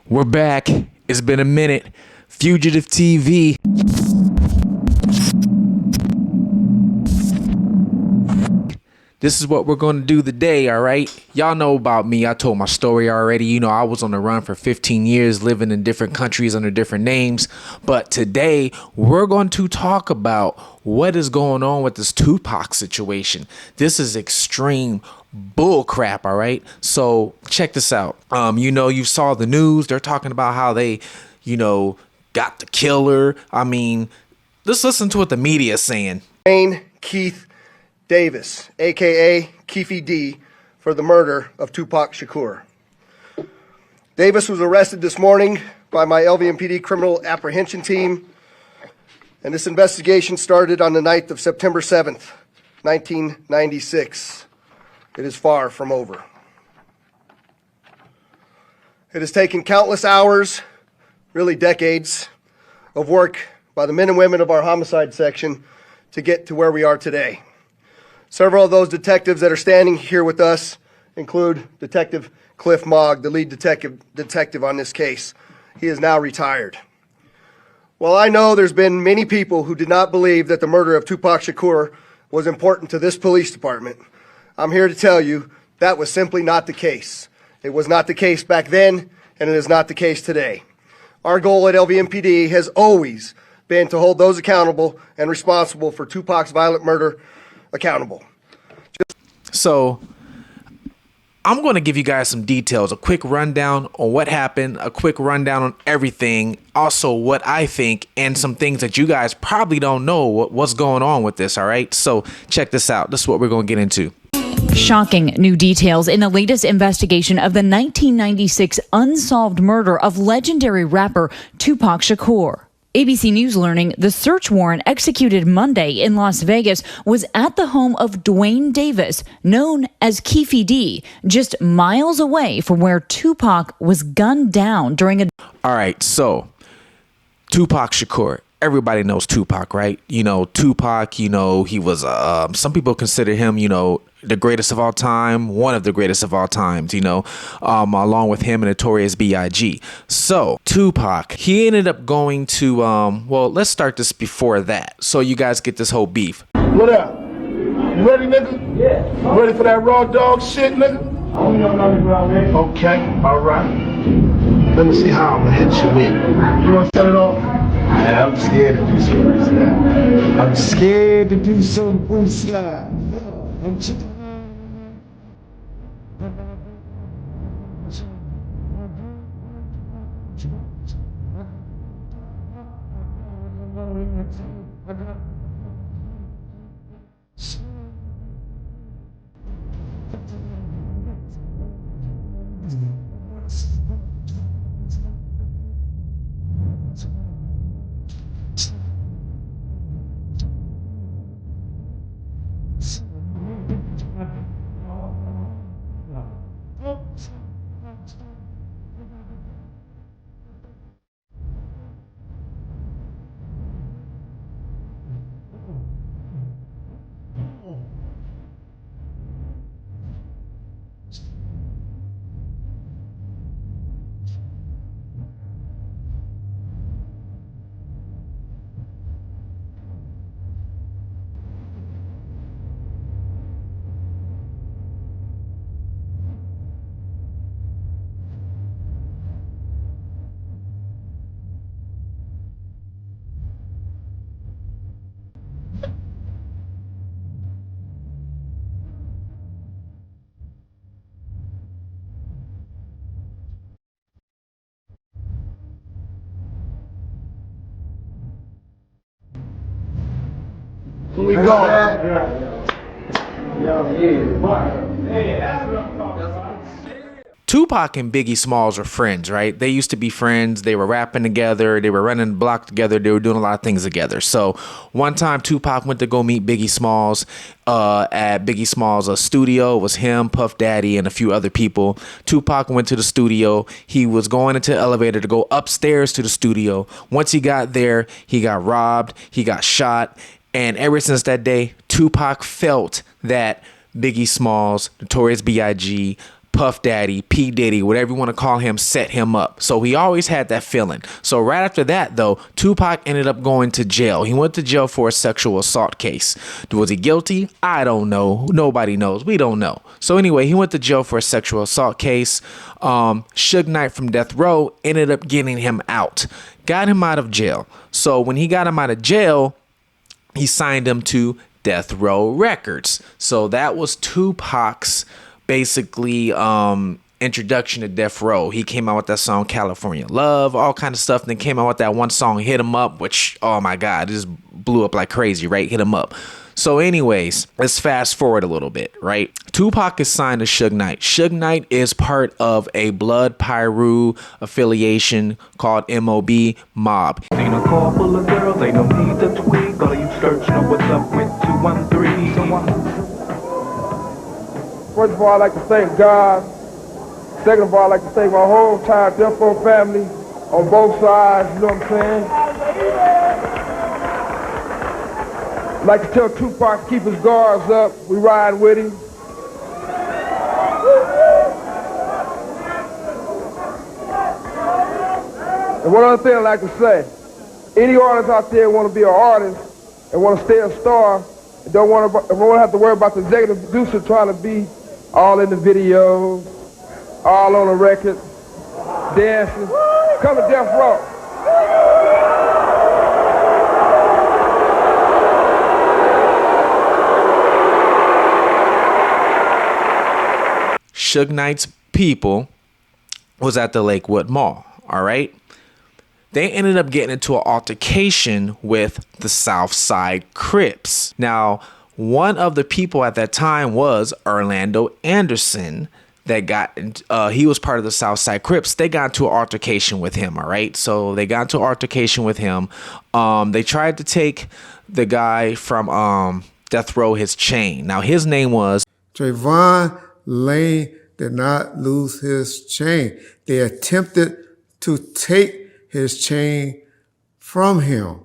We're back. It's been a minute. Fugitive TV. This is what we're going to do today, all right? Y'all know about me. I told my story already. You know, I was on the run for 15 years, living in different countries under different names. But today, we're going to talk about what is going on with this Tupac situation. This is extreme bull crap, all right? So check this out. You saw the news. They're talking about how they, got the killer. I mean, let's listen to what the media is saying. Keith Davis, a.k.a. Keefe D, for the murder of Tupac Shakur. Davis was arrested this morning by my LVMPD criminal apprehension team, and this investigation started on the night of September 7th, 1996. It is far from over. It has taken countless hours, really decades, of work by the men and women of our homicide section to get to where we are today. Several of those detectives that are standing here with us include Detective Cliff Mogg, the lead detective on this case. He is now retired. While I know there's been many people who did not believe that the murder of Tupac Shakur was important to this police department, I'm here to tell you that was simply not the case. It was not the case back then, and it is not the case today. Our goal at LVMPD has always been to hold those accountable and responsible for Tupac's violent murder accountable. So I'm going to give you guys some details, a quick rundown on what happened, a quick rundown on everything, also what I think, and some things that you guys probably don't know what's going on with this, all right? So check this out. This is what we're going to get into. Shocking new details in the latest investigation of the 1996 unsolved murder of legendary rapper Tupac Shakur. ABC News learning the search warrant executed Monday in Las Vegas was at the home of Dwayne Davis, known as Keefe D, just miles away from where Tupac was gunned down during a... All right, so Tupac Shakur. Everybody knows Tupac, right? Tupac, he was, some people consider him, the greatest of all time, one of the greatest of all times, along with him and Notorious B.I.G. So Tupac, he ended up going to, let's start this before that. So you guys get this whole beef. What up? You ready, nigga? Yeah. Ready for that raw dog shit, nigga? Okay, all right. Let me see how I'm gonna hit you with. You wanna set it off? Yeah, I'm scared to do some freestyle. I'm scared to do some freestyle. We go. Tupac and Biggie Smalls are friends, right? They used to be friends. They were rapping together. They were running the block together. They were doing a lot of things together. So one time Tupac went to go meet Biggie Smalls at Biggie Smalls' studio. It was him, Puff Daddy, and a few other people. Tupac went to the studio. He was going into the elevator to go upstairs to the studio. Once he got there, he got robbed. He got shot. And ever since that day, Tupac felt that Biggie Smalls, Notorious B.I.G., Puff Daddy, P. Diddy, whatever you want to call him, set him up. So he always had that feeling. So right after that, though, Tupac ended up going to jail. He went to jail for a sexual assault case. Was he guilty? I don't know. Nobody knows. We don't know. So anyway, he went to jail for a sexual assault case. Suge Knight from Death Row ended up getting him out. Got him out of jail. So when he got him out of jail, he signed him to Death Row Records. So that was Tupac's basically introduction to Death Row. He came out with that song California Love, all kind of stuff, and then came out with that one song Hit 'Em Up, which, oh my god, it just blew up like crazy, right? Hit 'Em Up. So anyways, let's fast forward a little bit, right? Tupac is signed to Suge Knight. Suge Knight is part of a Blood Pyru affiliation called MOB Mob. Seen a car full of girls, ain't no need to tweak. All of you search know what's up with 213. First of all, I'd like to thank God. Second of all, I'd like to thank my whole entire Death Row family on both sides, you know what I'm saying? I'd like to tell Tupac to keep his guards up. We ride with him. And one other thing I'd like to say, any artist out there want to be an artist and want to stay a star, and don't want to have to worry about the executive producer trying to be all in the videos, all on the record, dancing. Come to Death Row. Suge Knight's people was at the Lakewood Mall, all right? They ended up getting into an altercation with the Southside Crips. Now, one of the people at that time was Orlando Anderson. He was part of the Southside Crips. They got into an altercation with him, all right? So they got into an altercation with him. They tried to take the guy from Death Row his chain. Now, his name was Trayvon Lane did not lose his chain. They attempted to take his chain from him.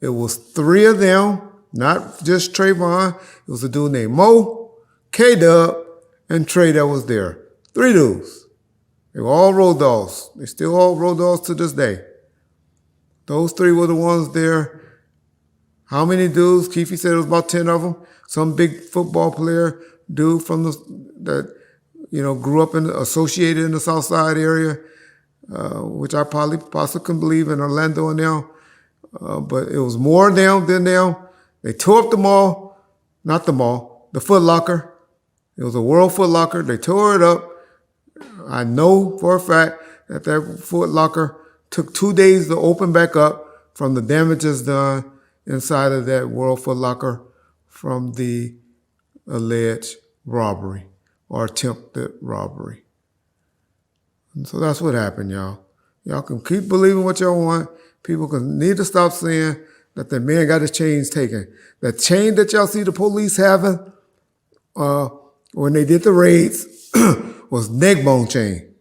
It was 3 of them, not just Trayvon. It was a dude named Mo, K-Dub, and Trey that was there. 3 dudes. They were all road dogs. They still all road dogs to this day. Those 3 were the ones there. How many dudes? Keefe said it was about 10 of them. Some big football player, dude from that grew up associated in the South Side area, which I possibly can believe in Orlando and now. But it was more them than them. They tore up the mall, not the mall, the Foot Locker. It was a World Foot Locker. They tore it up. I know for a fact that Foot Locker took 2 days to open back up from the damages done inside of that World Foot Locker from the alleged robbery or attempted robbery. And so that's what happened, y'all. Y'all can keep believing what y'all want. People need to stop saying that the man got his chains taken. The chain that y'all see the police having when they did the raids was Neckbone chain.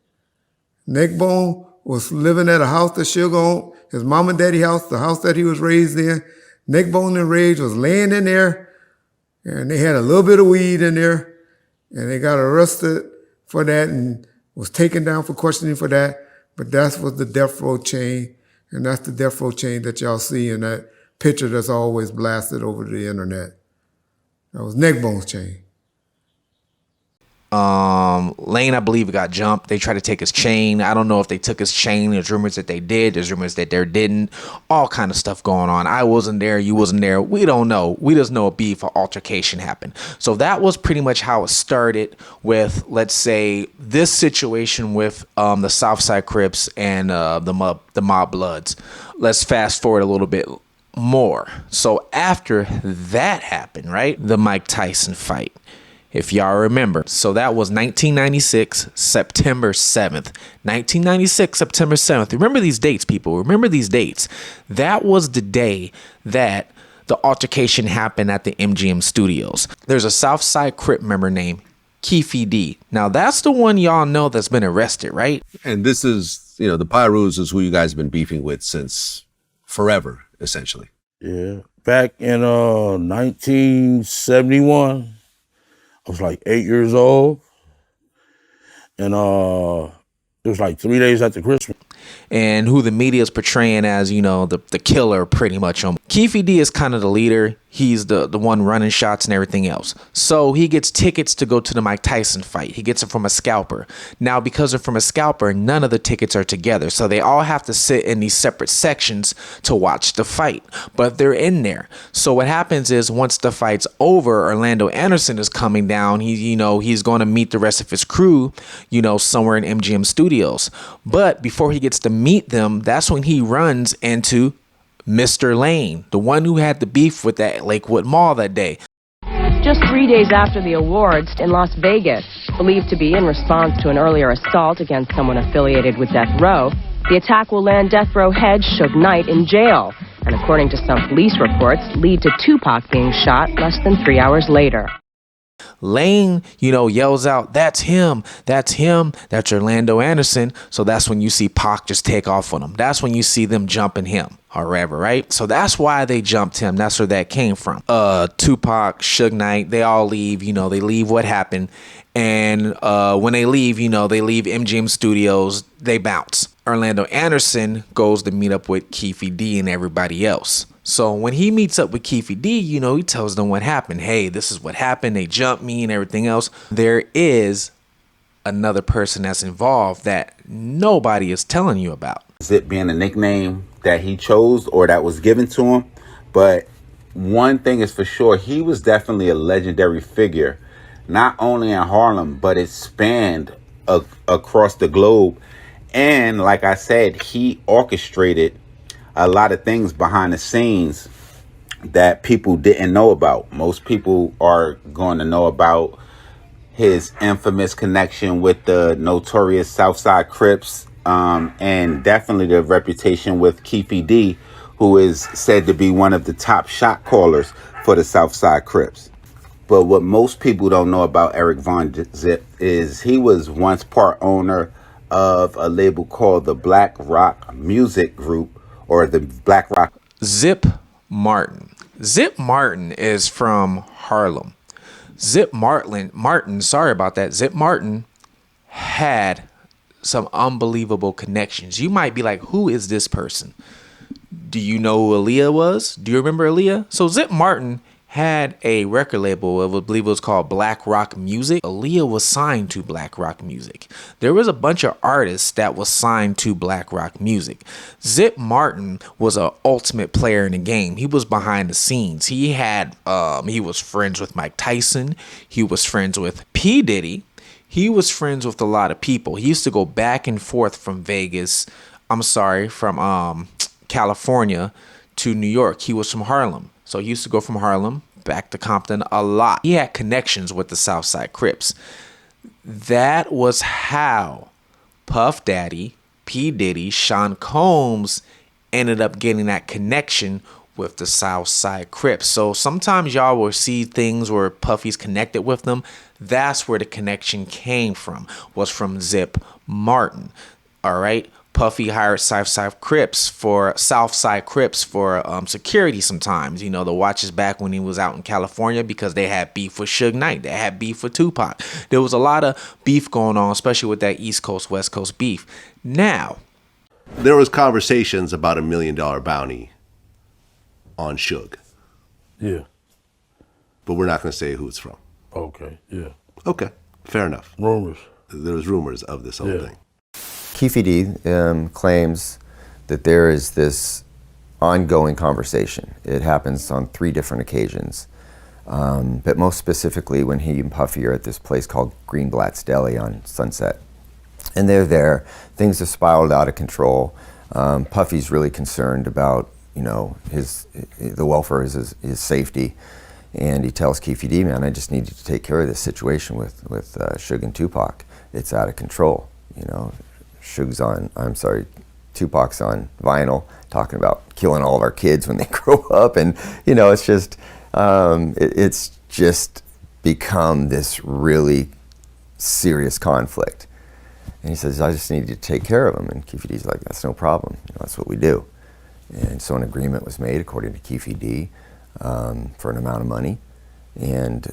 Neckbone was living at a house that Suge owned, his mom and daddy house, the house that he was raised in. Neckbone and Rage was laying in there, and they had a little bit of weed in there, and they got arrested for that and was taken down for questioning for that. But that was the Death Row chain, and that's the Death Row chain that y'all see in that picture that's always blasted over the internet. That was Neckbone's chain. Lane, I believe, got jumped. They tried to take his chain. I don't know if they took his chain. There's rumors that they did. There's rumors that they didn't. All kind of stuff going on. I wasn't there. You wasn't there. We don't know. We just know a beef or altercation happened. So that was pretty much how it started with, let's say, this situation with the Southside Crips and the Mob Bloods. Let's fast forward a little bit more. So after that happened, right, the Mike Tyson fight, if y'all remember. So that was 1996, September 7th. 1996, September 7th. Remember these dates, people. Remember these dates. That was the day that the altercation happened at the MGM studios. There's a Southside Crip member named Keefe D. Now, that's the one y'all know that's been arrested, right? And this is, the Pyrus is who you guys have been beefing with since forever, essentially. Yeah. Back in 1971, I was like 8 years old. and it was like 3 days after Christmas. And who the media is portraying as, you know, the killer pretty much. Keefe D is kind of the leader. He's the one running shots and everything else. So he gets tickets to go to the Mike Tyson fight. He gets it from a scalper. Now, because they're from a scalper, none of the tickets are together. So they all have to sit in these separate sections to watch the fight. But they're in there. So what happens is once the fight's over, Orlando Anderson is coming down. He's going to meet the rest of his crew, somewhere in MGM Studios. But before he gets to meet them, that's when he runs into Mr. Lane, the one who had the beef with that Lakewood Mall that day. Just 3 days after the awards in Las Vegas, believed to be in response to an earlier assault against someone affiliated with Death Row, the attack will land Death Row head Suge Knight in jail, and according to some police reports, lead to Tupac being shot less than 3 hours later. Lane, yells out, that's him, that's Orlando Anderson. So that's when you see Pac just take off on him. That's when you see them jumping him or whatever, right? So that's why they jumped him. That's where that came from. Tupac, Suge Knight, they all leave, they leave what happened. And when they leave, they leave MGM Studios, they bounce. Orlando Anderson goes to meet up with Keefe D and everybody else. So when he meets up with Keefe D, he tells them what happened. Hey, this is what happened. They jumped me and everything else. There is another person that's involved that nobody is telling you about. Zip being a nickname that he chose or that was given to him. But one thing is for sure, he was definitely a legendary figure, not only in Harlem, but it spanned across the globe. And like I said, he orchestrated a lot of things behind the scenes that people didn't know about. Most people are going to know about his infamous connection with the notorious Southside Crips, and definitely the reputation with Keefe D, who is said to be one of the top shot callers for the Southside Crips. But what most people don't know about Eric Vonzip is he was once part owner of a label called the Black Rock Music Group, or the Black Rock. Zip Martin. Zip Martin is from Harlem. Zip Martin, sorry about that. Zip Martin had some unbelievable connections. You might be like, who is this person? Do you know who Aaliyah was? Do you remember Aaliyah? So Zip Martin had a record label, I believe it was called Black Rock Music. Aaliyah was signed to Black Rock Music. There was a bunch of artists that was signed to Black Rock Music. Zip Martin was an ultimate player in the game. He was behind the scenes. He was friends with Mike Tyson. He was friends with P. Diddy. He was friends with a lot of people. He used to go back and forth from California to New York. He was from Harlem. So he used to go from Harlem back to Compton a lot. He had connections with the Southside Crips. That was how Puff Daddy, P. Diddy, Sean Combs ended up getting that connection with the Southside Crips. So sometimes y'all will see things where Puffy's connected with them. That's where the connection came from, was from Zip Martin. All right. Puffy hired Southside Crips for security sometimes, to watch his back when he was out in California, because they had beef with Suge Knight. They had beef with Tupac. There was a lot of beef going on, especially with that East Coast, West Coast beef. Now, there was conversations about $1 million bounty on Suge. Yeah. But we're not going to say who it's from. Okay, yeah. Okay, fair enough. Rumors. There was rumors of this whole thing. Keefe D claims that there is this ongoing conversation. It happens on 3 different occasions, but most specifically when he and Puffy are at this place called Greenblatt's Deli on Sunset. And they're there. Things have spiraled out of control. Puffy's really concerned about, the welfare of his safety. And he tells Keefe D, man, I just need you to take care of this situation with Suge and Tupac. It's out of control, Tupac's on vinyl talking about killing all of our kids when they grow up, and it's just become this really serious conflict. And he says, I just need you to take care of them. And Keefe D's like, that's no problem. That's what we do. And so an agreement was made, according to Keefe D, for an amount of money, and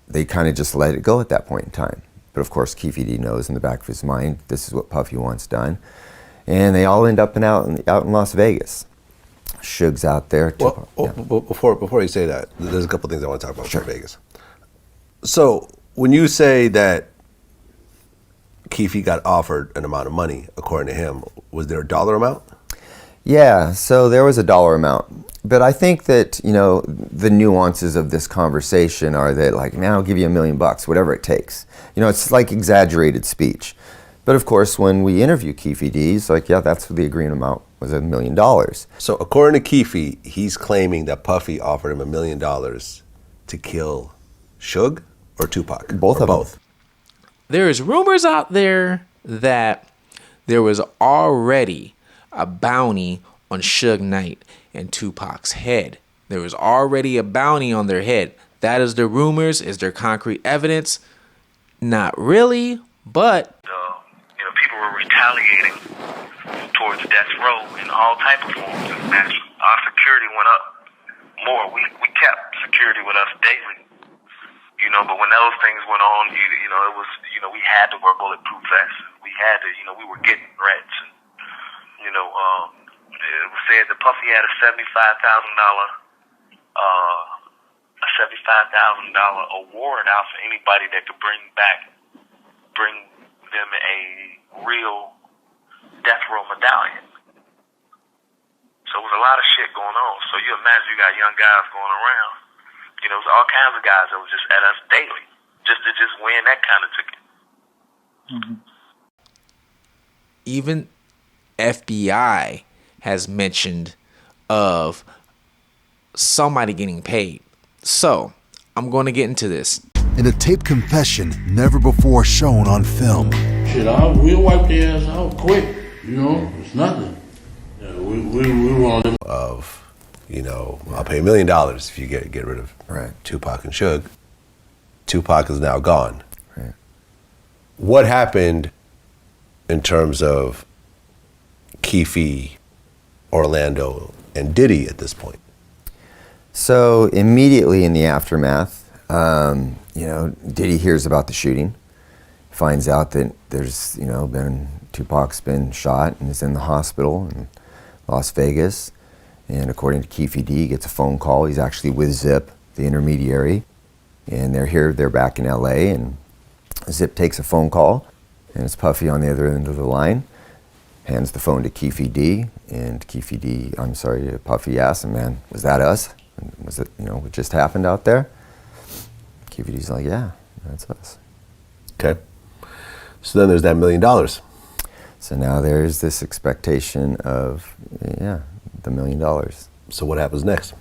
they kind of just let it go at that point in time. But But of course, Keefe D knows in the back of his mind, this is what Puffy wants done. And they all end up out in Las Vegas. Suge's out there. Well, before you say that, there's a couple things I want to talk about for Vegas. So when you say that Keefe got offered an amount of money, according to him, was there a dollar amount? Yeah, so there was a dollar amount. But I think that, you know, the nuances of this conversation are that, like, man, I'll give you $1 million, whatever it takes. You know, it's like exaggerated speech. But of course, when we interview Keefe D, he's like, yeah, that's what the agreement amount was, $1 million. So according to Keefe, he's claiming that Puffy offered him $1 million to kill Suge or Tupac? Both or of them. both. There is rumors out there that there was already a bounty on Suge Knight and Tupac's head. There was already a bounty on their head. That is the rumors. Is there concrete evidence? Not really, but people were retaliating towards death row in all type of forms. Our security went up more. We kept security with us daily, but when those things went on, it was, we had to wear bulletproof vests. We had to, we were getting threats. And, it was said that Puffy had a $75,000 award out for anybody that could bring them a real death row medallion. So it was a lot of shit going on. So you imagine you got young guys going around. It was all kinds of guys that was just at us daily just to win that kind of ticket. Mm-hmm. Even FBI has mentioned of somebody getting paid. So I'm going to get into this. In a taped confession never before shown on film. Shit, we'll wipe their ass out quick. It's nothing. Yeah, we want them. I'll pay $1 million if you get rid of Tupac and Suge. Tupac is now gone. Right. What happened in terms of Keefe, Orlando, and Diddy at this point? So immediately in the aftermath, Diddy hears about the shooting, finds out that there's, Tupac's been shot and is in the hospital in Las Vegas. And according to Keefe D, he gets a phone call. He's actually with Zip, the intermediary. And they're back in LA, and Zip takes a phone call, and it's Puffy on the other end of the line, hands the phone to Keefe D, and Puffy asks him, man, was that us? Was it, what just happened out there? Keefe D's like, yeah, that's us. Okay. So then there's that $1 million. So now there's this expectation of, the $1 million. So what happens next?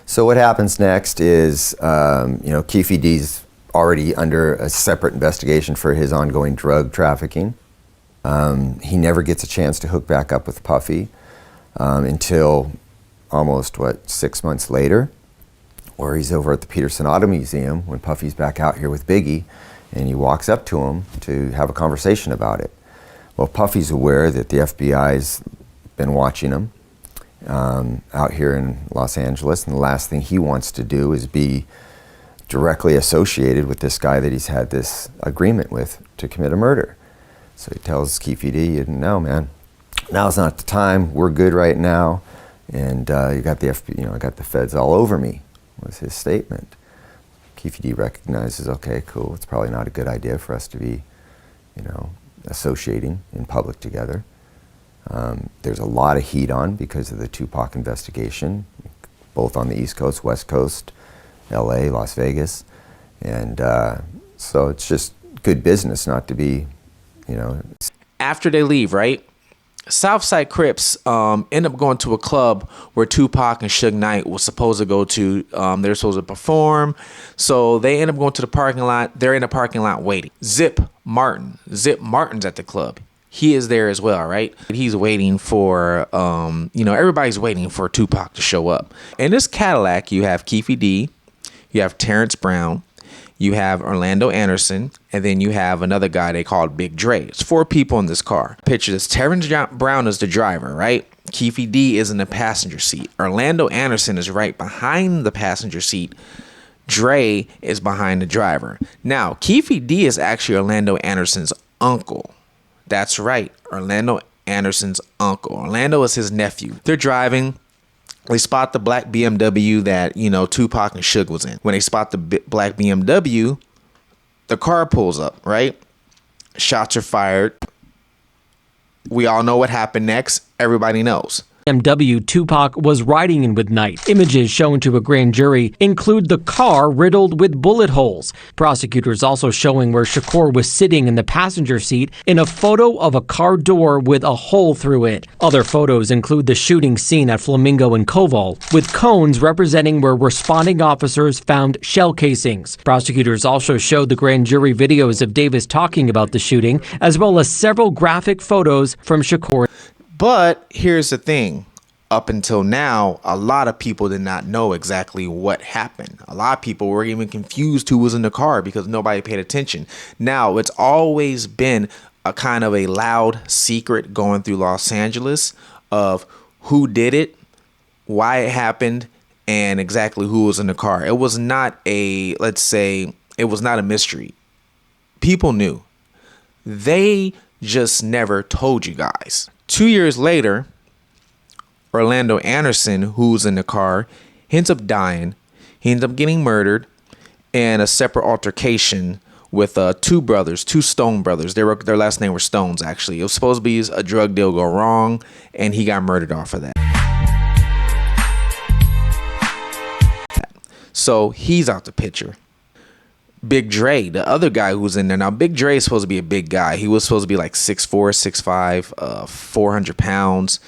So what happens next is, Keefe D's already under a separate investigation for his ongoing drug trafficking. He never gets a chance to hook back up with Puffy until almost, 6 months later, where he's over at the Peterson Auto Museum when Puffy's back out here with Biggie, and he walks up to him to have a conversation about it. Well, Puffy's aware that the FBI's been watching him out here in Los Angeles, and the last thing he wants to do is be directly associated with this guy that he's had this agreement with to commit a murder. So he tells Keefe D, no, man, now's not the time. We're good right now, and you got the I got the feds all over me, was his statement. Keefe D recognizes, okay, cool, it's probably not a good idea for us to be, associating in public together. There's a lot of heat on because of the Tupac investigation, both on the East Coast, West Coast, LA, Las Vegas. And so it's just good business not to be, After they leave, right? Southside Crips end up going to a club where Tupac and Suge Knight was supposed to go to. They're supposed to perform. So they end up going to the parking lot. They're in the parking lot waiting. Zip Martin's at the club. He is there as well, right? He's waiting for, everybody's waiting for Tupac to show up. In this Cadillac, you have Keefe D, you have Terrence Brown, you have Orlando Anderson, and then you have another guy they called Big Dre. It's 4 people in this car. Picture this. Terrence Brown is the driver, right? Keefe D is in the passenger seat. Orlando Anderson is right behind the passenger seat, Dre is behind the driver. Now, Keefe D is actually Orlando Anderson's uncle. That's right, Orlando Anderson's uncle. Orlando is his nephew. They're driving. They spot the black BMW that, Tupac and Suge was in. When they spot the black BMW, the car pulls up, right? Shots are fired. We all know what happened next. Everybody knows. BMW Tupac was riding in with Knight. Images shown to a grand jury include the car riddled with bullet holes. Prosecutors also showing where Shakur was sitting in the passenger seat in a photo of a car door with a hole through it. Other photos include the shooting scene at Flamingo and Koval, with cones representing where responding officers found shell casings. Prosecutors also showed the grand jury videos of Davis talking about the shooting, as well as several graphic photos from Shakur. But here's the thing. Up until now, a lot of people did not know exactly what happened. A lot of people were even confused who was in the car because nobody paid attention. Now, it's always been a kind of a loud secret going through Los Angeles of who did it, why it happened, and exactly who was in the car. It was not a, let's say, it was not a mystery. People knew. They just never told you guys. 2 years later, Orlando Anderson, who's in the car, he ends up dying. He ends up getting murdered in a separate altercation with two Stone brothers. Their last name were Stones, actually. It was supposed to be a drug deal go wrong, and he got murdered off of that. So he's out the picture. Big Dre, the other guy who was in there. Now, Big Dre is supposed to be a big guy. He was supposed to be like 6'4", 6'5", 400 pounds.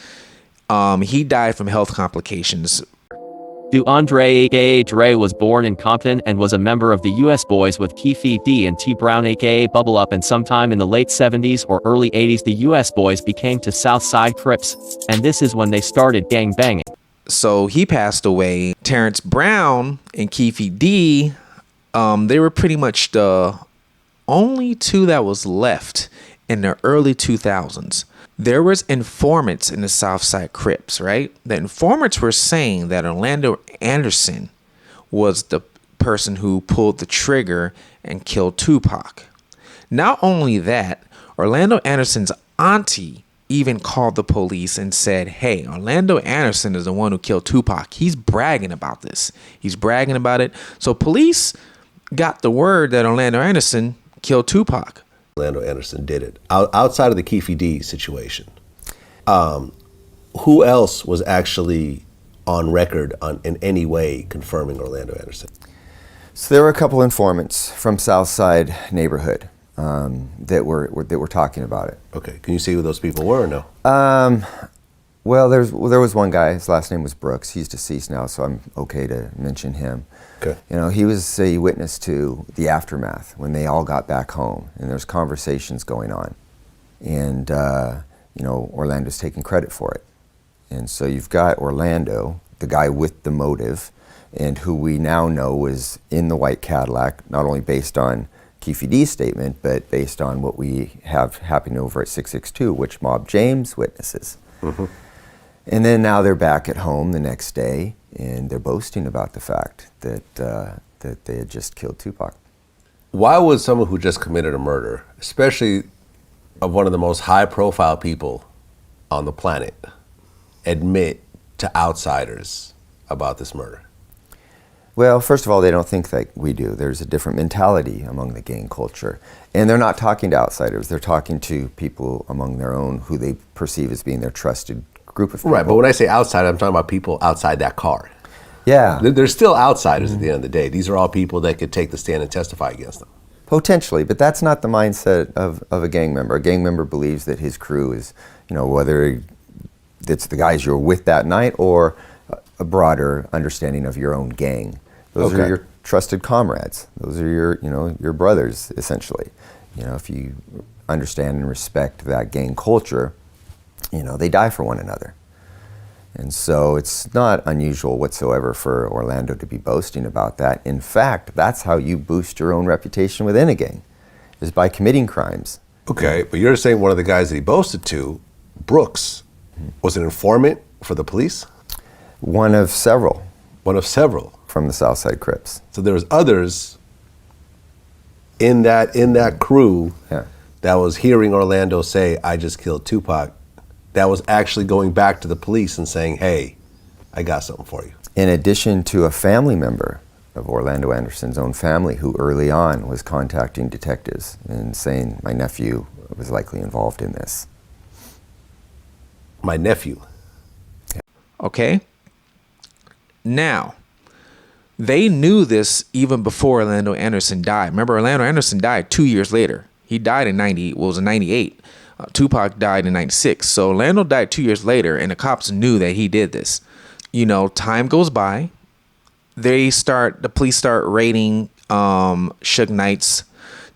He died from health complications. Andre aka Dre was born in Compton and was a member of the U.S. Boys with Keefe D and T Brown aka Bubble Up, and sometime in the late 70s or early 80s the U.S. Boys became to Southside Crips, and this is when they started gang banging. So he passed away. Terrence Brown and Keefe D, they were pretty much the only two that was left in the early 2000s. There was informants in the Southside Crips, right? The informants were saying that Orlando Anderson was the person who pulled the trigger and killed Tupac. Not only that, Orlando Anderson's auntie even called the police and said, hey, Orlando Anderson is the one who killed Tupac. He's bragging about this. He's bragging about it. So police got the word that Orlando Anderson killed Tupac. Orlando Anderson did it. Outside of the Keefe D situation, who else was actually on record in any way confirming Orlando Anderson? So there were a couple informants from Southside neighborhood that were talking about it. Okay, can you see who those people were or no? Well, there was one guy. His last name was Brooks. He's deceased now, so I'm okay to mention him. Okay. You know, he was a witness to the aftermath when they all got back home, and there's conversations going on, and Orlando's taking credit for it. And so you've got Orlando, the guy with the motive, and who we now know was in the white Cadillac, not only based on Keefe D's statement, but based on what we have happening over at 662, which Mob James witnesses. Mm-hmm. And then now they're back at home the next day, and they're boasting about the fact that they had just killed Tupac. Why would someone who just committed a murder, especially of one of the most high-profile people on the planet, admit to outsiders about this murder? Well, first of all, they don't think like we do. There's a different mentality among the gang culture. And they're not talking to outsiders. They're talking to people among their own who they perceive as being their trusted group of people. Right, but when I say outside, I'm talking about people outside that car. Yeah. They're still outsiders at the end of the day. These are all people that could take the stand and testify against them. Potentially, but that's not the mindset of a gang member. A gang member believes that his crew is, whether it's the guys you're with that night or a broader understanding of your own gang. Those are your trusted comrades. Those are your brothers, essentially. If you understand and respect that gang culture, they die for one another. And so it's not unusual whatsoever for Orlando to be boasting about that. In fact, that's how you boost your own reputation within a gang, is by committing crimes. Okay, but you're saying one of the guys that he boasted to, Brooks, was an informant for the police? One of several. One of several. from the Southside Crips. So there was others in that crew that was hearing Orlando say, "I just killed Tupac," that was actually going back to the police and saying, "Hey, I got something for you." In addition to a family member of Orlando Anderson's own family who early on was contacting detectives and saying, my nephew was likely involved in this. My nephew. Okay. Now, they knew this even before Orlando Anderson died. Remember, Orlando Anderson died 2 years later. He died in 98. Tupac died in 96. So Orlando died 2 years later, and the cops knew that he did this. You know, time goes by. The police start raiding Suge Knight's.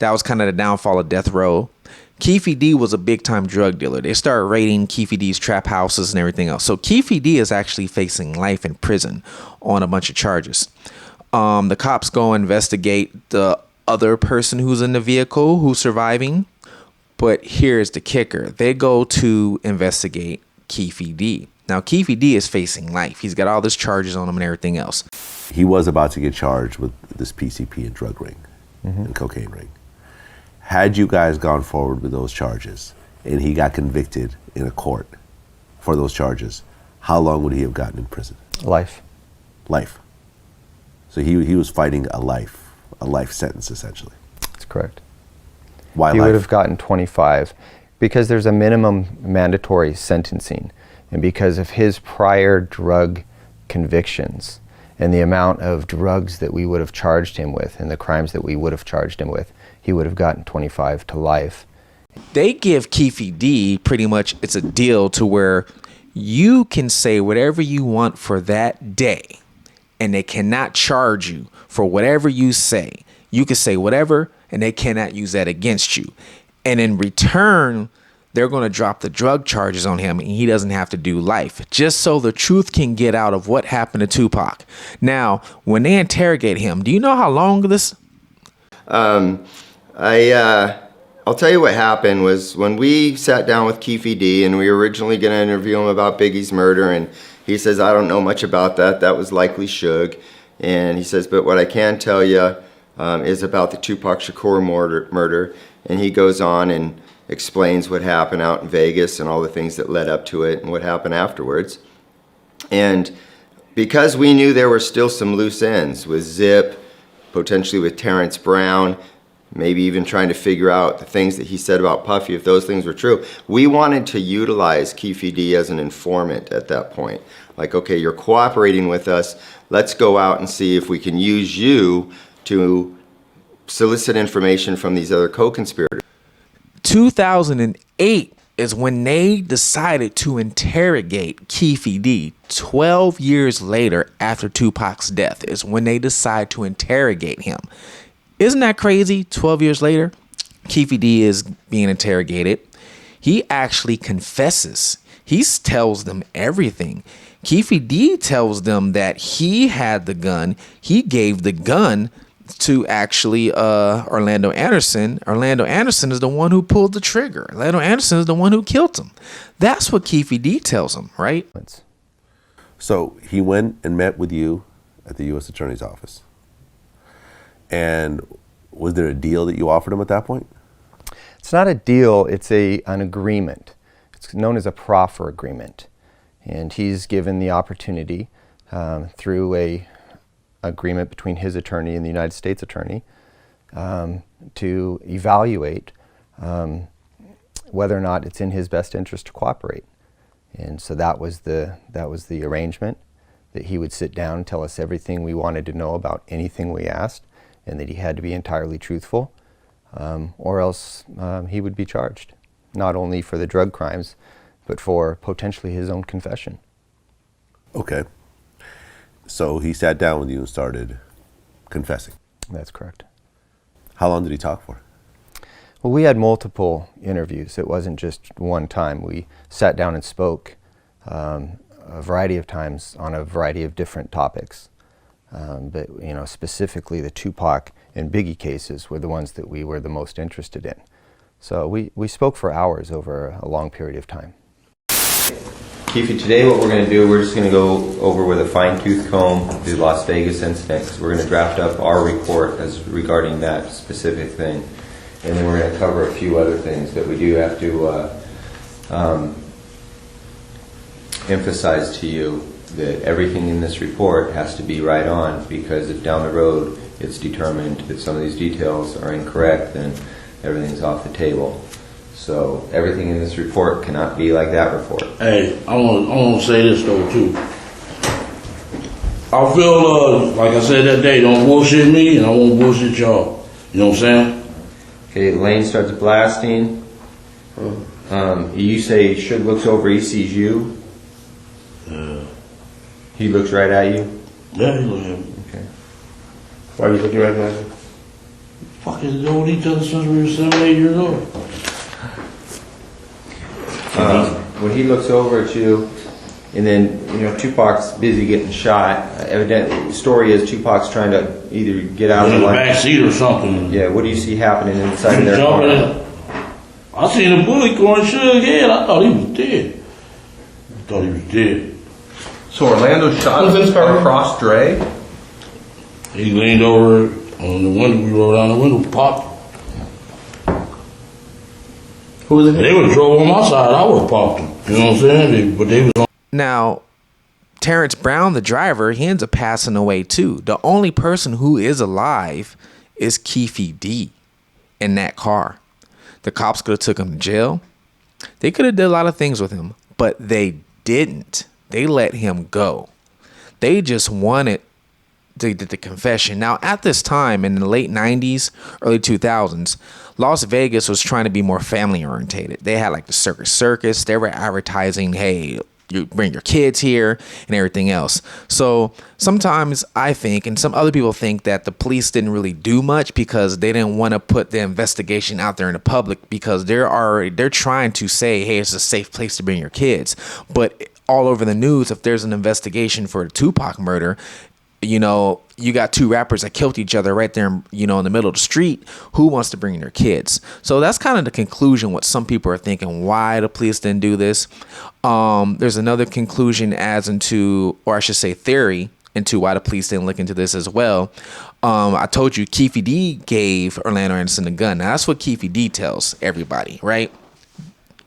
That was kind of the downfall of Death Row. Keefe D was a big time drug dealer. They start raiding Keefe D's trap houses and everything else. So Keefe D is actually facing life in prison on a bunch of charges. The cops go investigate the other person who's in the vehicle who's surviving. But here's the kicker. They go to investigate Keefe D. Now, Keefe D is facing life. He's got all these charges on him and everything else. He was about to get charged with this PCP and drug ring and cocaine ring. Had you guys gone forward with those charges and he got convicted in a court for those charges, how long would he have gotten in prison? Life. Life. So he was fighting a life sentence, essentially. That's correct. Why he life? would have gotten 25 because there's a minimum mandatory sentencing, and because of his prior drug convictions and the amount of drugs that we would have charged him with and the crimes that we would have charged him with, he would have gotten 25 to life. They give Keefe D pretty much, it's a deal to where you can say whatever you want for that day and they cannot charge you for whatever you say. You can say whatever and they cannot use that against you. And in return, they're going to drop the drug charges on him and he doesn't have to do life, just so the truth can get out of what happened to Tupac. Now, when they interrogate him, do you know how long this? I'll tell you what happened was when we sat down with Keefe D and we were originally going to interview him about Biggie's murder, and he says, I don't know much about that. That was likely Suge. And he says, but what I can tell you is about the Tupac Shakur murder. And he goes on and explains what happened out in Vegas and all the things that led up to it and what happened afterwards. And because we knew there were still some loose ends with Zip, potentially with Terrence Brown, maybe even trying to figure out the things that he said about Puffy, if those things were true, we wanted to utilize Keefe D as an informant at that point. Like, okay, you're cooperating with us. Let's go out and see if we can use you to solicit information from these other co-conspirators. 2008 is when they decided to interrogate Keefe D. 12 years later after Tupac's death is when they decide to interrogate him. Isn't that crazy? 12 years later, Keefe D is being interrogated. He actually confesses. He tells them everything. Keefe D tells them that he had the gun. He gave the gun to actually Orlando Anderson. Orlando Anderson is the one who pulled the trigger. Orlando Anderson is the one who killed him. That's what Keefe D tells him, right? So he went and met with you at the U.S. Attorney's Office. And was there a deal that you offered him at that point? It's not a deal, it's an agreement. It's known as a proffer agreement. And he's given the opportunity through a agreement between his attorney and the United States attorney to evaluate whether or not it's in his best interest to cooperate. And so that was the arrangement, that he would sit down and tell us everything we wanted to know about anything we asked, and that he had to be entirely truthful, or else he would be charged, not only for the drug crimes, but for potentially his own confession. Okay. So he sat down with you and started confessing. That's correct. How long did he talk for? Well, we had multiple interviews. It wasn't just one time. We sat down and spoke a variety of times on a variety of different topics. But specifically the Tupac and Biggie cases were the ones that we were the most interested in. So we spoke for hours over a long period of time. Keefe, today what we're going to do, we're just going to go over with a fine-tooth comb the Las Vegas incident. We're going to draft up our report as regarding that specific thing. And then we're going to cover a few other things, but we do have to emphasize to you that everything in this report has to be right on, because if down the road it's determined that some of these details are incorrect, then everything's off the table. So everything in this report cannot be like that report. Hey, I want to say this though too. I feel like I said that day, don't bullshit me, and I won't bullshit y'all. You know what I'm saying? Okay, Lane starts blasting. You say Suge looks over, he sees you. He looks right at you. Yeah, he looks at me. Okay. Why are you looking right at him? Fucking known each other since we were 7, 8 years old. When he looks over at you, and then Tupac's busy getting shot. Evidently, the story is Tupac's trying to either get out of the back seat or something. Yeah. What do you see happening inside of their car? I seen a bullet going Suge's head. I thought he was dead. So Orlando shot across Dre? He leaned over on the window. We rolled down the window, popped. Who was it? They would have drove on my side. I would have popped them. You know what I'm saying? But they was on. Now, Terrence Brown, the driver, he ends up passing away too. The only person who is alive is Keefe D in that car. The cops could have took him to jail. They could have did a lot of things with him, but they didn't. They let him go. They just wanted to get the confession. Now, at this time in the late 90s, early 2000s, Las Vegas was trying to be more family orientated. They had like the Circus. They were advertising, hey, you bring your kids here and everything else. So sometimes I think, and some other people think, that the police didn't really do much because they didn't want to put the investigation out there in the public, because they're trying to say, hey, it's a safe place to bring your kids. But all over the news, if there's an investigation for the Tupac murder, you got two rappers that killed each other right there, in the middle of the street. Who wants to bring their kids? So that's kind of the conclusion, what some people are thinking, why the police didn't do this. There's another conclusion theory into why the police didn't look into this as well. I told you Keefe D gave Orlando Anderson the gun. Now, that's what Keefe D tells everybody, right?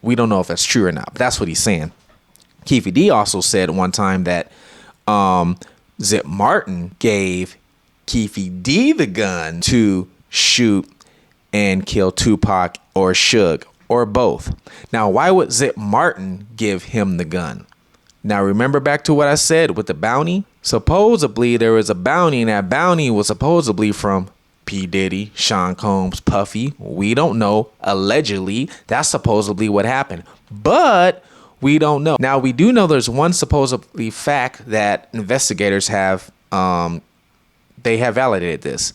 We don't know if that's true or not, but that's what he's saying. Keefe D also said one time that Zip Martin gave Keefe D the gun to shoot and kill Tupac or Suge or both. Now, why would Zip Martin give him the gun? Now, remember back to what I said with the bounty? Supposedly, there was a bounty, and that bounty was supposedly from P. Diddy, Sean Combs, Puffy. We don't know. Allegedly, that's supposedly what happened. But we don't know. Now, we do know there's one supposedly fact that investigators have, they have validated this.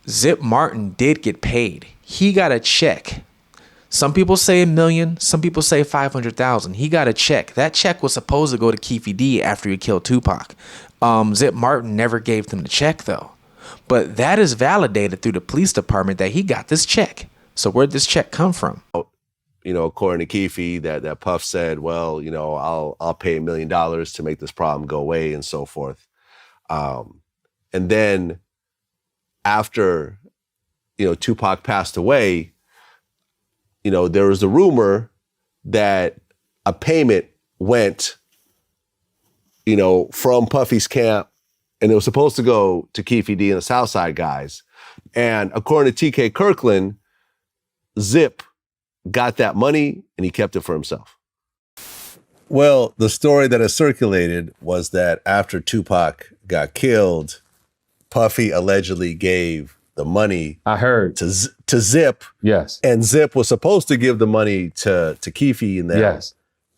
Zip Martin did get paid. He got a check. Some people say $1 million. Some people say 500,000. He got a check. That check was supposed to go to Keefe D after he killed Tupac. Zip Martin never gave them the check, though. But that is validated through the police department that he got this check. So where'd this check come from? According to Keefe, that Puff said, well, I'll pay $1 million to make this problem go away and so forth. And then after, Tupac passed away, there was a rumor that a payment went, from Puffy's camp, and it was supposed to go to Keefe D and the Southside guys. And according to TK Kirkland, Zip got that money and he kept it for himself. Well, the story that has circulated was that after Tupac got killed, Puffy allegedly gave the money, I heard, to Zip. Yes. And Zip was supposed to give the money to Keefe and them. Yes.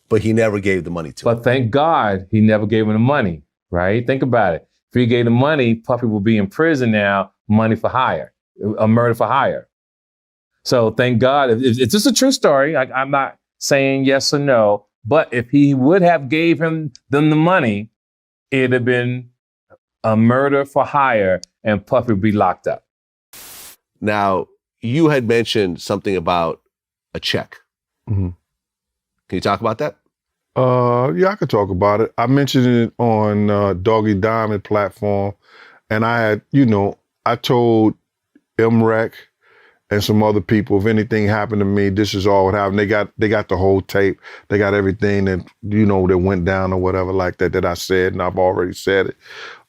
But he never gave the money to him. But thank God he never gave him the money, right? Think about it. If he gave the money, Puffy will be in prison now, money for hire, a murder for hire. So thank God. It's just a true story. I'm not saying yes or no, but if he would have gave them the money, it'd have been a murder for hire and Puffy would be locked up. Now, you had mentioned something about a check. Mm-hmm. Can you talk about that? Yeah, I could talk about it. I mentioned it on Doggy Diamond platform, and I had, I told MREC and some other people, if anything happened to me, this is all what happened. They got the whole tape. They got everything that, that went down or whatever like that I said, and I've already said it.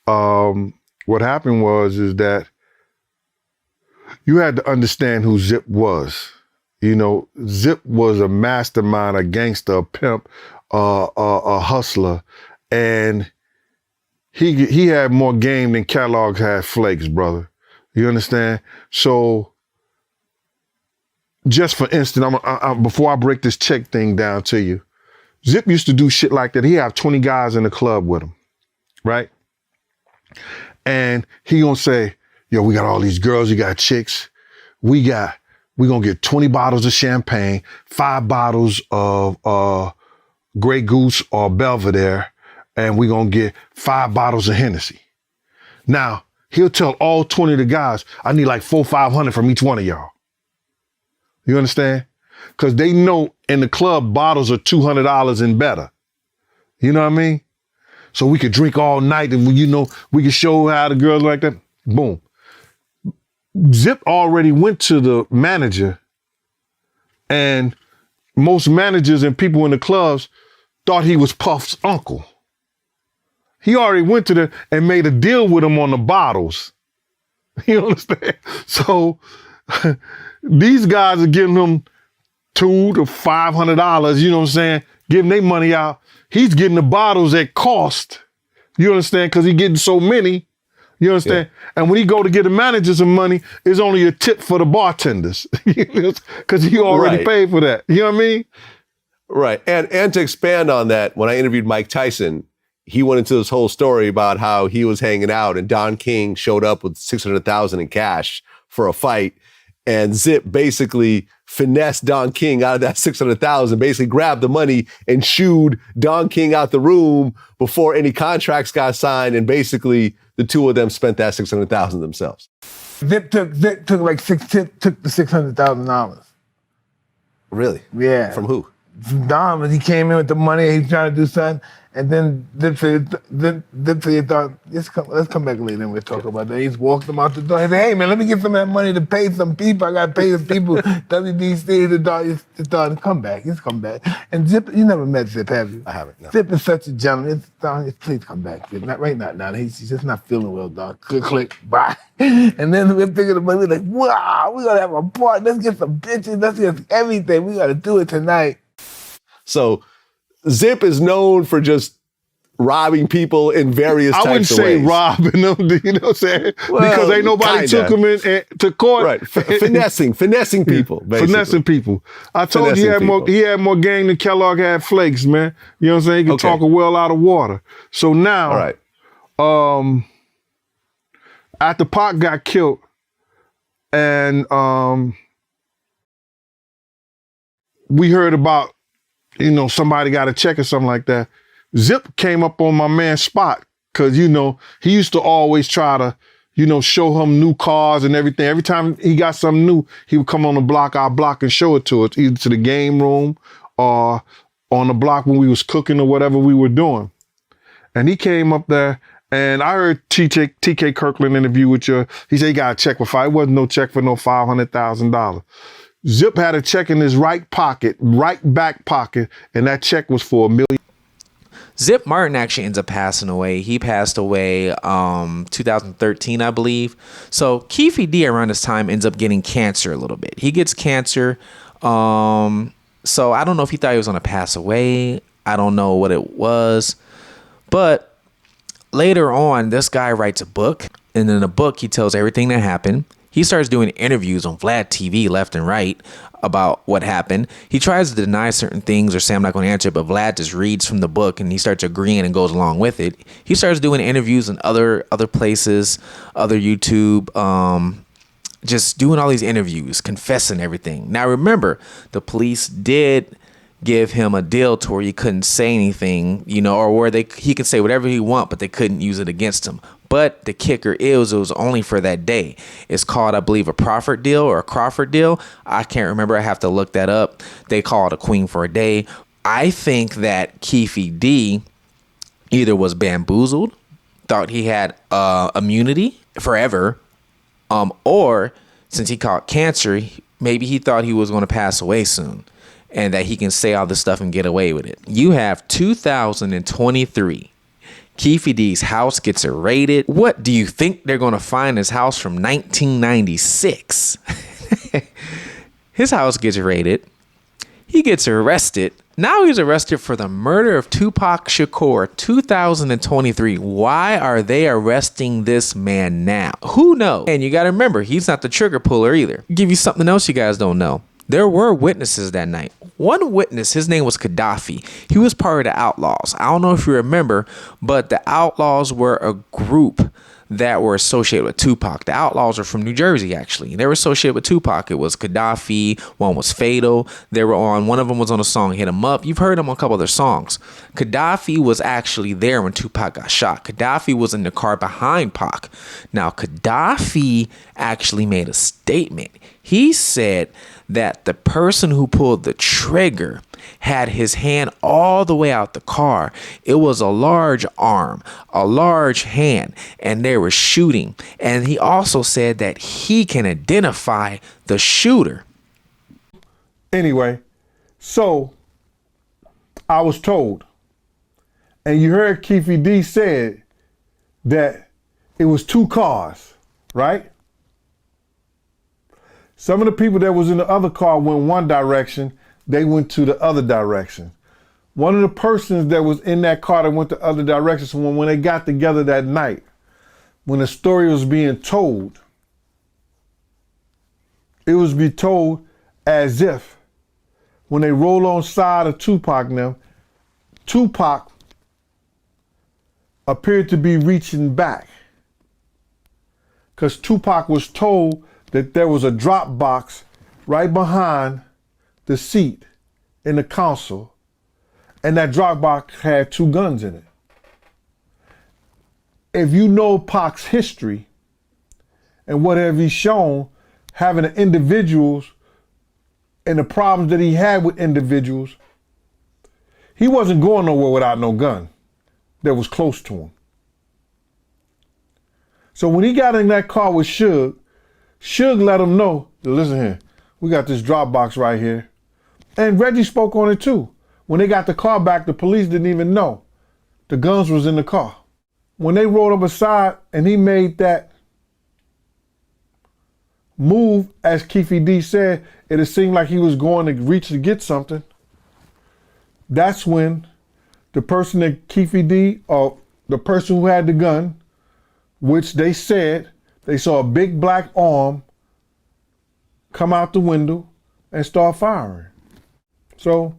What happened is that you had to understand who Zip was. Zip was a mastermind, a gangster, a pimp, a hustler, and he had more game than Kellogg's had flakes, brother. You understand? So, just for instance, before I break this check thing down to you, Zip used to do shit like that. He have 20 guys in the club with him, right? And he gonna say, yo, we got all these girls, you got chicks. We gonna get 20 bottles of champagne, 5 bottles of Grey Goose or Belvedere, and we gonna get 5 bottles of Hennessy. Now, he'll tell all 20 of the guys, I need like $400-500 from each one of y'all. You understand? Because they know in the club bottles are $200 and better. You know what I mean? So we could drink all night and we could show how the girls like that. Boom. Zip already went to the manager, and most managers and people in the clubs thought he was Puff's uncle. He already went to them and made a deal with him on the bottles. You understand? So these guys are giving him $200 to $500, you know what I'm saying? Giving their money out. He's getting the bottles at cost. You understand? Because he's getting so many. You understand? Yeah. And when he go to get the manager some money, it's only a tip for the bartenders. Because he already paid for that. You know what I mean? Right. And to expand on that, when I interviewed Mike Tyson, he went into this whole story about how he was hanging out and Don King showed up with $600,000 in cash for a fight. And Zip basically finessed Don King out of that $600,000, basically grabbed the money and shooed Don King out the room before any contracts got signed. And basically the two of them spent that $600,000 themselves. Zip took the $600,000. Really? Yeah. From who? From Don. He came in with the money, he was trying to do something, and then Zip thought, let's come back later and we'll talk about that. He just walked him out the door. He said, hey man, let me get some of that money to pay some people. I gotta pay some people. WDC, the dog, come back. He's come back. And Zip, you never met Zip, have you? I haven't, no. Zip is such a gentleman. Please come back. Not right now. He's just not feeling well, dog. Click, bye. And then we're picking the money, we're like, wow, we're gonna have a party. Let's get some bitches, let's get everything. We gotta do it tonight. So Zip is known for just robbing people in various types of ways. I wouldn't say robbing them, you know what I'm saying? Well, because ain't nobody took him to court. Right, finessing people, basically. Finessing people. I told you he had more game than Kellogg had flakes, man. You know what I'm saying? He could talk a well out of water. So now, after Pac got killed, and we heard about, somebody got a check or something like that. Zip came up on my man's spot because, he used to always try to, show him new cars and everything. Every time he got something new, he would come on our block and show it to us, either to the game room or on the block when we was cooking or whatever we were doing. And he came up there, and I heard TK Kirkland interview with you. He said he got a check for $500,000. It wasn't no check for no $500,000. Zip had a check in his right back pocket, and that check was for $1 million. Zip Martin actually ends up passing away. He passed away 2013, I believe. So Keefe D around this time ends up getting cancer a little bit. He gets cancer. So I don't know if he thought he was going to pass away. I don't know what it was. But later on, this guy writes a book. And in the book, he tells everything that happened. He starts doing interviews on Vlad TV left and right about what happened. He tries to deny certain things or say, I'm not going to answer it, but Vlad just reads from the book and he starts agreeing and goes along with it. He starts doing interviews in other places, other YouTube, just doing all these interviews, confessing everything. Now, remember, the police did give him a deal to where he couldn't say anything, or where he could say whatever he want, but they couldn't use it against him. But the kicker is it was only for that day. It's called, I believe, a Crawford deal or a Crawford deal. I can't remember. I have to look that up. They call it a queen for a day. I think that Keefe D either was bamboozled, thought he had immunity forever, or since he caught cancer, maybe he thought he was going to pass away soon and that he can say all this stuff and get away with it. You have 2023. Keefe D's house gets raided. What do you think they're going to find in his house from 1996? His house gets raided. He gets arrested. Now he's arrested for the murder of Tupac Shakur, 2023. Why are they arresting this man now? Who knows? And you got to remember, he's not the trigger puller either. Give you something else you guys don't know. There were witnesses that night. One witness, his name was Gaddafi. He was part of the Outlaws. I don't know if you remember, but the Outlaws were a group that were associated with Tupac. The Outlaws are from New Jersey, actually. They were associated with Tupac. It was Gaddafi. One was Fatal. One of them was on a song, Hit 'Em Up. You've heard them on a couple of their songs. Gaddafi was actually there when Tupac got shot. Gaddafi was in the car behind Pac. Now, Gaddafi actually made a statement. He said that the person who pulled the trigger had his hand all the way out the car. It was a large arm, a large hand, and they were shooting. And he also said that he can identify the shooter. Anyway, so I was told, and you heard Keefe D said that it was two cars, right? Some of the people that was in the other car went one direction, they went to the other direction. One of the persons that was in that car that went the other direction, so when they got together that night, when the story was being told, it was be told as if when they roll on side of Tupac now, Tupac appeared to be reaching back because Tupac was told that there was a drop box right behind the seat in the console, and that drop box had two guns in it. If you know Pac's history and what have he shown, having the individuals and the problems that he had with individuals, he wasn't going nowhere without no gun that was close to him. So when he got in that car with Suge let him know, listen here, we got this drop box right here. And Reggie spoke on it too. When they got the car back, the police didn't even know the guns was in the car. When they rolled up aside and he made that move, as Keefe D said, it seemed like he was going to reach to get something. That's when the person that Keefe D, or the person who had the gun, which they said they saw a big black arm come out the window and start firing. So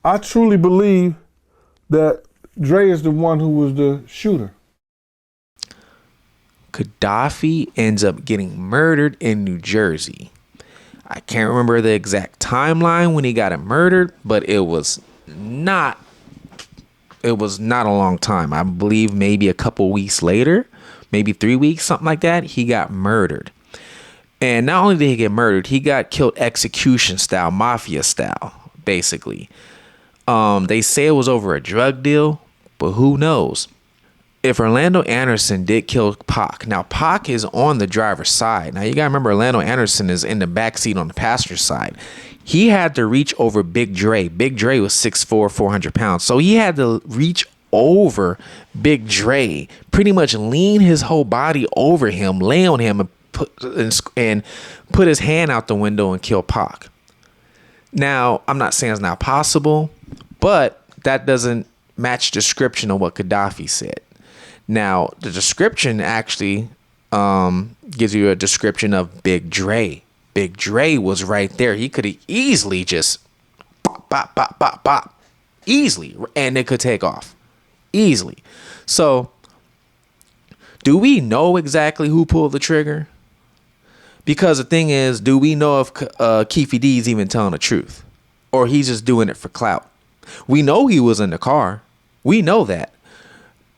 I truly believe that Dre is the one who was the shooter. Gaddafi ends up getting murdered in New Jersey. I can't remember the exact timeline when he got murdered, but it was not a long time. I believe maybe a couple weeks later, maybe 3 weeks, something like that, he got murdered. And not only did he get murdered, he got killed execution style, mafia style, basically. They say it was over a drug deal, but who knows? If Orlando Anderson did kill Pac, now Pac is on the driver's side. Now you gotta remember, Orlando Anderson is in the back seat on the passenger side. He had to reach over Big Dre. Big Dre was 6'4", 400 pounds. So he had to reach over Big Dre, pretty much lean his whole body over him, lay on him, and put his hand out the window and kill Pac. Now, I'm not saying it's not possible, but that doesn't match description of what Gaddafi said. Now, the description actually gives you a description of Big Dre. Big Dre was right there. He could have easily just bop, bop, bop, bop, bop, easily, and it could take off easily. So, do we know exactly who pulled the trigger? Because the thing is, do we know if Keefe D is even telling the truth, or he's just doing it for clout? We know he was in the car. We know that.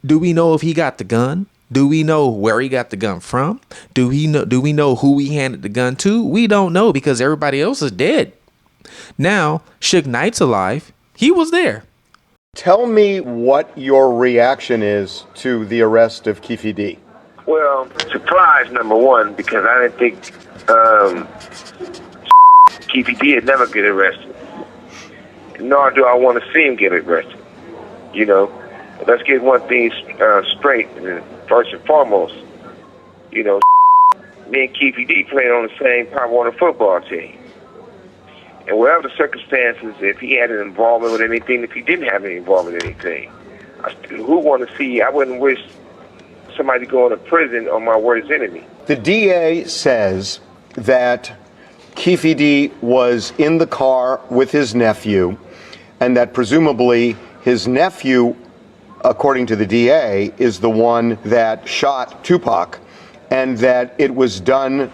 Do we know if he got the gun? Do we know where he got the gun from? Do we know who he handed the gun to? We don't know because everybody else is dead. Now, Suge Knight's alive. He was there. Tell me what your reaction is to the arrest of Keefe D. Well, surprise number one, because I didn't think Keefe D would never get arrested. Nor do I want to see him get arrested. You know, let's get one thing straight, first and foremost. You know, me and Keefe D played on the same Pop Warner football team. And whatever the circumstances, if he had an involvement with anything, if he didn't have any involvement in anything, who want to see? I wouldn't wish somebody going to prison on my worst enemy. The DA says that Keefe D was in the car with his nephew, and that presumably his nephew, according to the DA, is the one that shot Tupac, and that it was done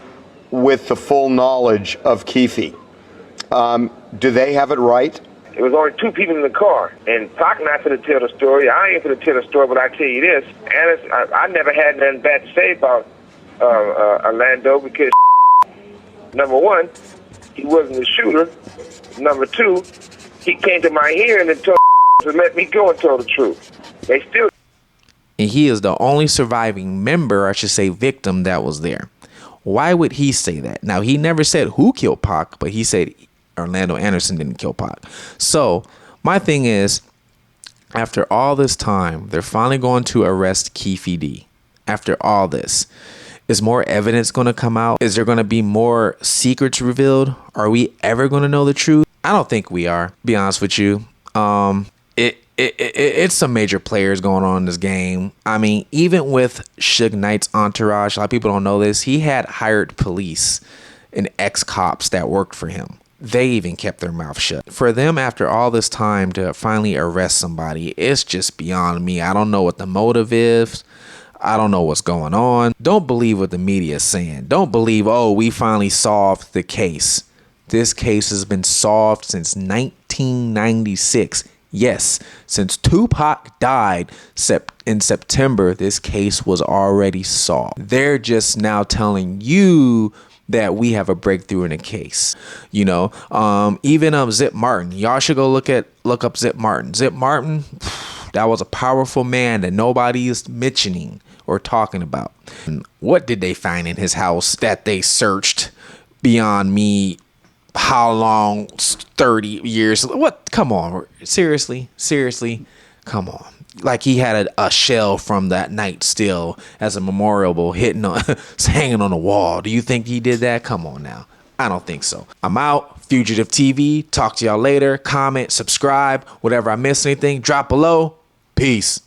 with the full knowledge of Keefe. Do they have it right? There was only two people in the car, and Pac not going to tell the story. I ain't going to tell the story, but I tell you this, and I never had nothing bad to say about Orlando, because number one, he wasn't the shooter. Number two, he came to my hearing and told to let me go and tell the truth. They still. And he is the only surviving member, I should say victim, that was there. Why would he say that? Now, he never said who killed Pac, but he said Orlando Anderson didn't kill Pac. So my thing is, after all this time, they're finally going to arrest Keefe D. After all this, is more evidence going to come out? Is there going to be more secrets revealed? Are we ever going to know the truth? I don't think we are, to be honest with you. It's some major players going on in this game. I mean, even with Suge Knight's entourage, a lot of people don't know this, he had hired police and ex-cops that worked for him. They even kept their mouth shut. For them, after all this time, to finally arrest somebody, it's just beyond me. I don't know what the motive is. I don't know what's going on. Don't believe what the media is saying. Don't believe, oh, we finally solved the case. This case has been solved since 1996. Yes, since Tupac died in September, this case was already solved. They're just now telling you that we have a breakthrough in a case. You know, even Zip Martin. Y'all should go look up Zip Martin. Zip Martin, that was a powerful man that nobody is mentioning or talking about. What did they find in his house that they searched beyond me? How long? 30 years? What? Come on. Seriously? Come on. Like he had a shell from that night still as a memorial hanging on the wall. Do you think he did that? Come on now. I don't think so. I'm out. Fugitive TV. Talk to y'all later. Comment, subscribe. Whatever I missed anything, drop below. Peace.